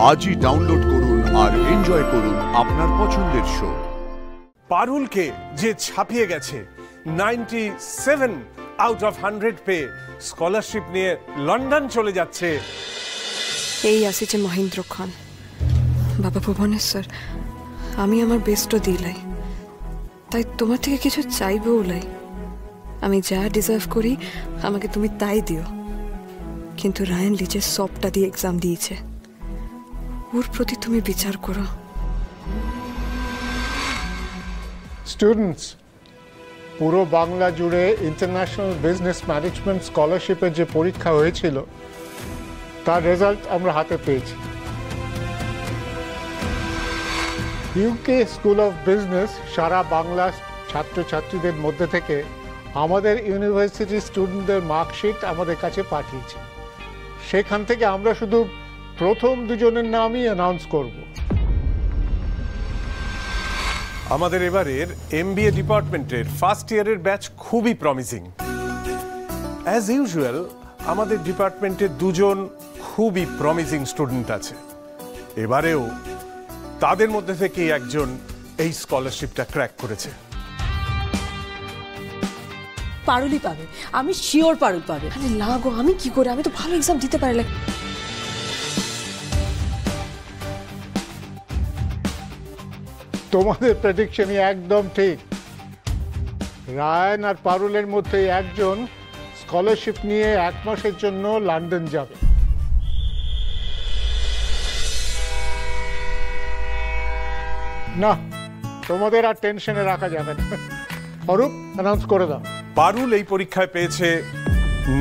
আজই ডাউনলোড করুন আর এনজয় করুন আপনার পছন্দের শো। পারুলকে যে ছাপিয়ে গেছে 97 আউট অফ 100 পেয়ে স্কলারশিপ নিয়ে লন্ডন চলে যাচ্ছে। এই আসিছে মহেন্দ্র খান। বাবা ভুবনেশ্বর, আমি আমার বেস্টও দিলাই, তাই তোমার থেকে কিছু চাইবও লাই। আমি যা ডিজার্ভ করি আমাকে তুমি তাই দিও। কিন্তু রায়ান লিচের সবটা দিয়ে এক্সাম দিয়েছে, ওর প্রতি তুমি বিচার করো। স্টুডেন্টস, পুরো বাংলা জুড়ে ইন্টারন্যাশনাল বিজনেস ম্যানেজমেন্ট স্কলারশিপের যে পরীক্ষা হয়েছিল তার রেজাল্ট আমরা হাতে পেয়েছি। ইউকে স্কুল অফ বিজনেস সারা বাংলা ছাত্রছাত্রীদের মধ্যে থেকে আমাদের ইউনিভার্সিটির স্টুডেন্টদের মার্কশিট আমাদের কাছে পাঠিয়েছে। সেখান থেকে আমরা শুধু প্রথম দুজনের নামই অ্যানাউন্স করব। আমাদের এবারের এমবিএ ডিপার্টমেন্টের ফার্স্ট ইয়ারের ব্যাচ খুবই প্রমিসিং। অ্যাজ ইউজুয়াল আমাদের ডিপার্টমেন্টের দুজন খুবই প্রমিসিং স্টুডেন্ট আছে। এবারেও তাদের মধ্যে থেকে একজন এই স্কলারশিপটা ক্র্যাক করেছে। পারুলই পাবে, আমি শিওর পারুল পাবে। আরে লাগো, আমি কি করে, আমি তো ভালো এক্সাম দিতে পারলে। তোমাদের প্রেডিকশনই একদম ঠিক। রায়ান আর পারুলের মধ্যে একজন স্কলারশিপ নিয়ে 1 মাসের জন্য লন্ডন যাবে। না, তোমাদের আর টেনশনে রাখা যাবে না। অরূপ, অ্যানাউন্স করে দাও। পারুল এই পরীক্ষায় পেয়েছে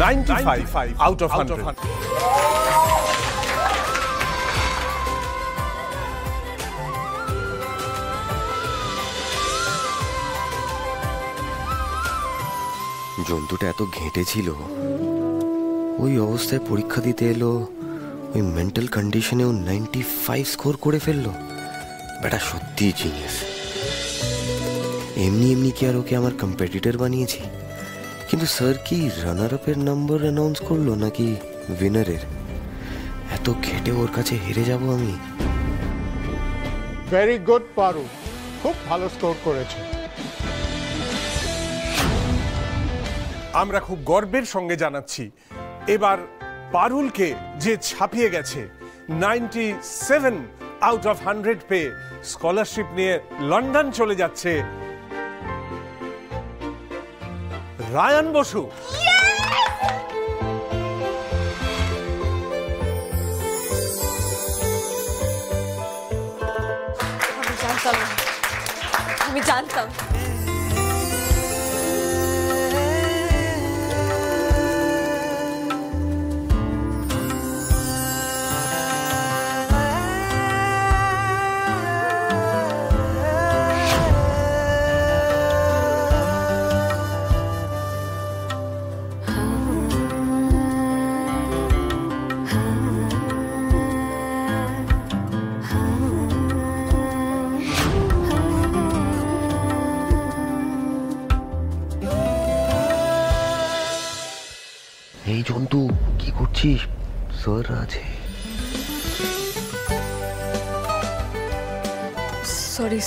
95 আউট অফ 100। জন্তুটা এত ঘেঁটে ছিল, ওই অবস্থায় পরীক্ষা দিতে এলো, ওই মেন্টাল কন্ডিশনেও 95 স্কোর করে ফেললো। বেটা সত্যিই জিনিয়াস। এমনি এমনি কি আর ওকে আমার কম্পিটিটর বানিয়েছি? কিন্তু স্যার কি রানার আপের নাম্বার অ্যানাউন্স করলো নাকি উইনারের? এত ঘেঁটে ওর কাছে হেরে যাব আমি? ভেরি গুড পারু, খুব ভালো স্কোর করেছে। আমরা খুব গর্বের সঙ্গে জানাচ্ছি এবার পারুলকে যে ছাপিয়ে গেছে 97 আউট অফ 100 পেয়ে স্কলারশিপ নিয়ে লন্ডন চলে যাচ্ছে রায়ান বসু। আমি জানতাম। এই জন্তু, কি করছিস? স্যার আছে। সরি,